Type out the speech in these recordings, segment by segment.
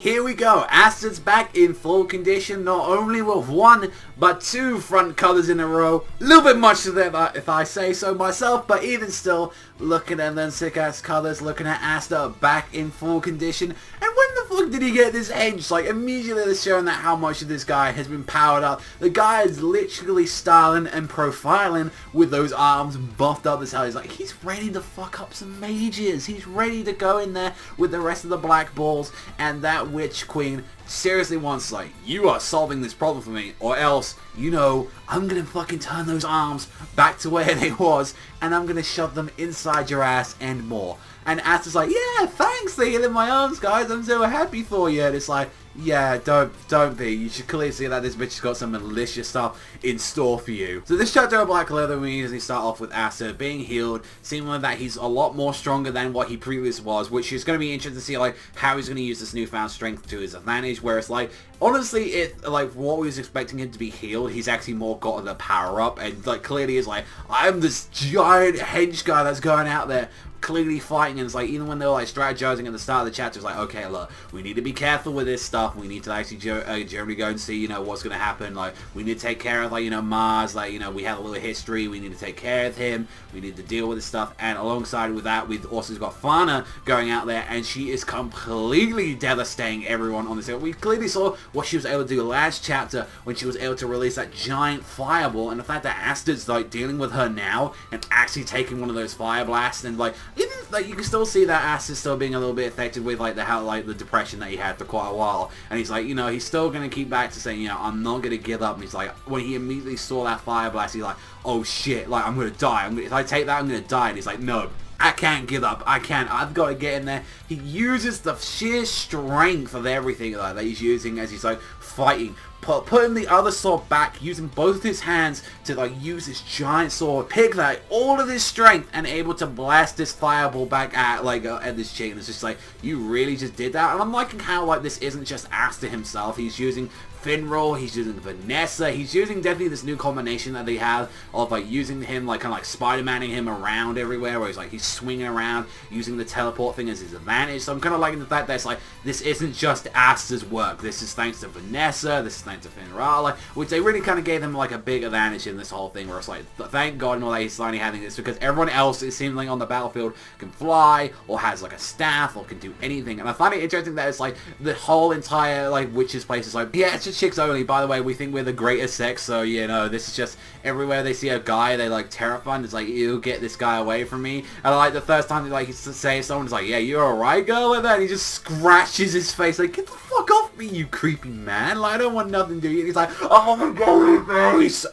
Here we go, Asta's back in full condition, not only with one, but two front colours in a row. A little bit much to that if I say so myself, but even still, looking at them sick ass colours, looking at Asta back in full condition. And when the fuck did he get this hench? Like, immediately they're showing that how much of this guy has been powered up. The guy is literally styling and profiling with those arms buffed up as hell. He's like, he's ready to fuck up some mages. He's ready to go in there with the rest of the black balls, and that Witch Queen seriously wants, like, you are solving this problem for me, or else, you know, I'm gonna fucking turn those arms back to where they was, and I'm gonna shove them inside your ass and more. And Asta's like, yeah, thanks for healing my arms, guys, I'm so happy for you. And it's like, yeah, don't be. You should clearly see that this bitch has got some malicious stuff in store for you. So this chapter of Black Clover, we usually start off with Asta being healed, seeming that he's a lot more stronger than what he previously was, which is going to be interesting to see, like, how he's going to use this newfound strength to his advantage, whereas, like, honestly, like, what we was expecting him to be healed, he's actually more got the power up, and, like, clearly is like, I'm this giant hench guy that's going out there clearly fighting, and it's like, even when they were like strategizing at the start of the chapter, it's like, okay, look, we need to be careful with this stuff, we need to actually generally go and see, you know, what's going to happen, like, we need to take care of, like, you know, Mars, like, you know, we have a little history, we need to take care of him, we need to deal with this stuff, and alongside with that, we've also got Fana going out there, and she is completely devastating everyone on this hill. We clearly saw what she was able to do last chapter, when she was able to release that giant fireball, and the fact that Asta's, like, dealing with her now, and actually taking one of those fire blasts, and, like, even, like, you can still see that Asta is still being a little bit affected with, like, the depression that he had for quite a while. And he's like, you know, he's still going to keep back to saying, you know, I'm not going to give up. And he's like, when he immediately saw that fire blast, he's like, oh shit, like, I'm going to die. If I take that, I'm going to die. And he's like, no, I can't give up. I can't. I've got to get in there. He uses the sheer strength of everything like, that he's using as he's, like, fighting. Putting the other sword back, using both his hands to, like, use this giant sword, pick that all of his strength, and able to blast this fireball back at, like, at this chick. And it's just like, you really just did that? And I'm liking how, like, this isn't just Asta himself. He's using Finral, he's using Vanessa, he's using definitely this new combination that they have of, like, using him, like, kind of like Spider-Manning him around everywhere, where he's like, he's swinging around, using the teleport thing as his advantage. So I'm kind of liking the fact that it's like, this isn't just Asta's work, this is thanks to Vanessa, this is thanks to Finral, like, which they really kind of gave him, like, a big advantage in this whole thing, where it's like, thank God and all that he's finally having this, because everyone else, it seems like on the battlefield, can fly, or has, like, a staff, or can do anything. And I find it interesting that it's like, the whole entire, like, witch's place is like, yeah, it's just chicks only, by the way, we think we're the greatest sex, so, you know, this is just, everywhere they see a guy, they, like, terrify, and it's like, ew, get this guy away from me. And, like, the first time they, like, say someone's like, yeah, you're alright, girl, like that, and he just scratches his face, like, get the fuck off me, you creepy man, like, I don't want nothing to do with you. And he's like, oh my god, my face,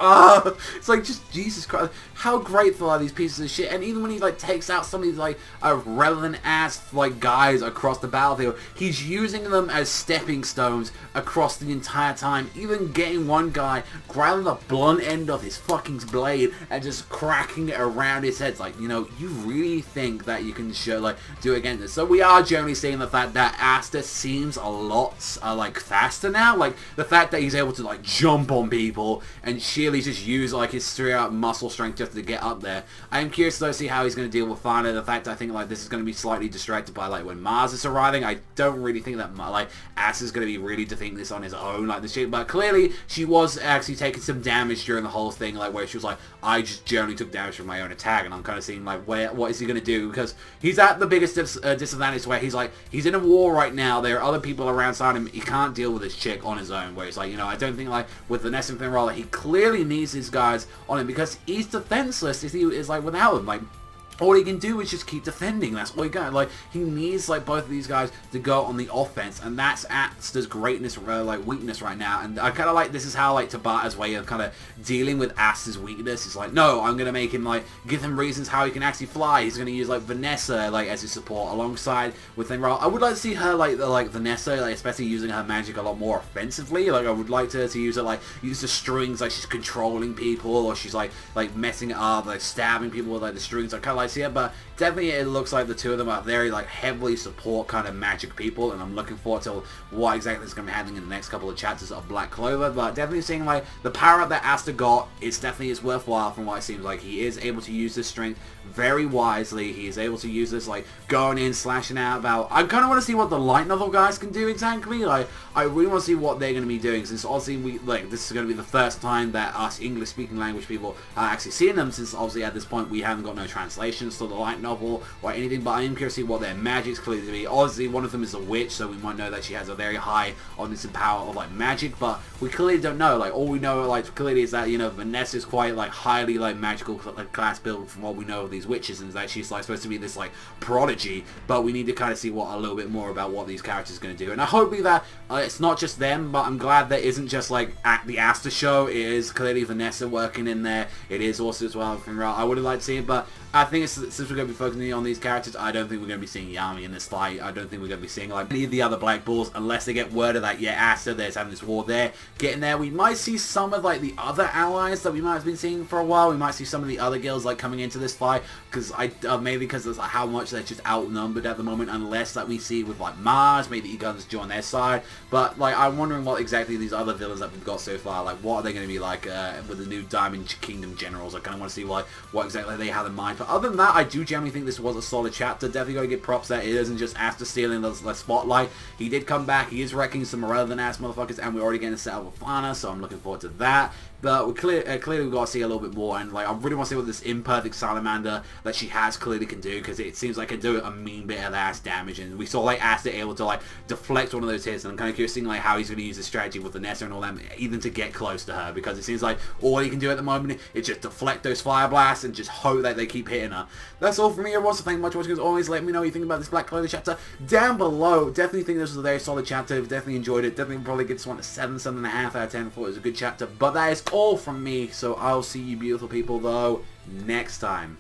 it's like, just, Jesus Christ, how grateful are these pieces of shit. And even when he, like, takes out some of these, like, relevant ass, like, guys across the battlefield, he's using them as stepping stones across the entire time, even getting one guy, grabbing the blunt end of his fucking blade and just cracking it around his head. It's like, you know, you really think that you can show, like, do it against this. So we are generally seeing the fact that Asta seems a lot, like, faster now. Like, the fact that he's able to, like, jump on people and sheerly just use, like, his straight up muscle strength just to get up there. I am curious to see how he's going to deal with Fana. The fact I think, like, this is going to be slightly distracted by, like, when Mars is arriving. I don't really think that, like, Asta's going to be really defeating this on his own, like, the shit. But clearly, she was actually taking some damage during the whole thing, like, where she was like, I just generally took damage from my own attack, and I'm kind of seeing, like, what is he going to do? Because he's at the biggest disadvantage, where he's like, he's in a war right now, there are other people around him, he can't deal with this chick on his own, where he's like, you know, I don't think, like, with Vanessa and Finral, he clearly needs these guys on him, because he's defenseless if he is, like, without him, like, all he can do is just keep defending. That's all he got. Like, he needs, like, both of these guys to go on the offense, and that's Asta's greatness, like, weakness right now. And I kind of like, this is how, like, Tabata's way of kind of dealing with Asta's weakness. It's like, no, I'm gonna make him, like, give him reasons how he can actually fly. He's gonna use, like, Vanessa, like, as his support alongside with Finral. I would like to see her, like Vanessa, like, especially using her magic a lot more offensively. Like, I would like to use it, like, use the strings, like she's controlling people, or she's like messing it up, like stabbing people with, like, the strings. I kind of like like to see it, but definitely it looks like the two of them are very like heavily support kind of magic people, and I'm looking forward to what exactly is going to be happening in the next couple of chapters of Black Clover. But definitely seeing like the power up that Asta got, it's definitely is worthwhile from what it seems like. He is able to use this strength very wisely. He is able to use this like going in, slashing out about. I kind of want to see what the light novel guys can do exactly. Like I really want to see what they're going to be doing, since obviously this is going to be the first time that us English speaking language people are actually seeing them, since obviously at this point we haven't got no translations to the light novel or anything. But I am curious to see what their magic's clearly to be. Obviously one of them is a witch, so we might know that she has a very high on this power of like magic, but we clearly don't know. Like all we know like clearly is that, you know, Vanessa's quite like highly like magical like class build from what we know of these witches, and that she's like supposed to be this like prodigy, but we need to kind of see what a little bit more about what these characters are going to do. And I hope that it's not just them, but I'm glad there isn't just like at the Asta show. It is clearly Vanessa working in there. It is also as well from I would have liked to see it, but I think since we're going to be focusing on these characters, I don't think we're going to be seeing Yami in this fight. I don't think we're going to be seeing like any of the other Black Bulls, unless they get word of that, yeah, Asta, there's having this war there. Getting there, we might see some of like the other allies that we might have been seeing for a while. We might see some of the other guilds like coming into this fight, because maybe because of how much they're just outnumbered at the moment, unless that we see with like Mars, maybe E-Guns join their side. But like I'm wondering what exactly these other villains that we've got so far, like what are they going to be like with the new Diamond Kingdom generals. I kind of want to see like what exactly they have in mind. But other than that, I do generally think this was a solid chapter. Definitely got to give props that it isn't just Asta stealing the spotlight. He did come back. He is wrecking some relevant ass motherfuckers, and we're already getting set up with Fana, so I'm looking forward to that. But clearly we've got to see a little bit more, and like I really want to see what this imperfect salamander that she has clearly can do, because it seems like it can do a mean bit of ass damage, and we saw like Asta able to like deflect one of those hits, and I'm kind of curious seeing like how he's going to use the strategy with Vanessa and all them, even to get close to her, because it seems like all he can do at the moment is just deflect those fire blasts and just hope that they keep hitting her. That's all from me, everyone, so thank you much for watching. As always, let me know what you think about this Black Clover chapter down below. Definitely think this was a very solid chapter. Definitely enjoyed it. Definitely probably give this one a 7.5 out of 10. Thought it was a good chapter. But that is all from me. So I'll see you beautiful people though next time.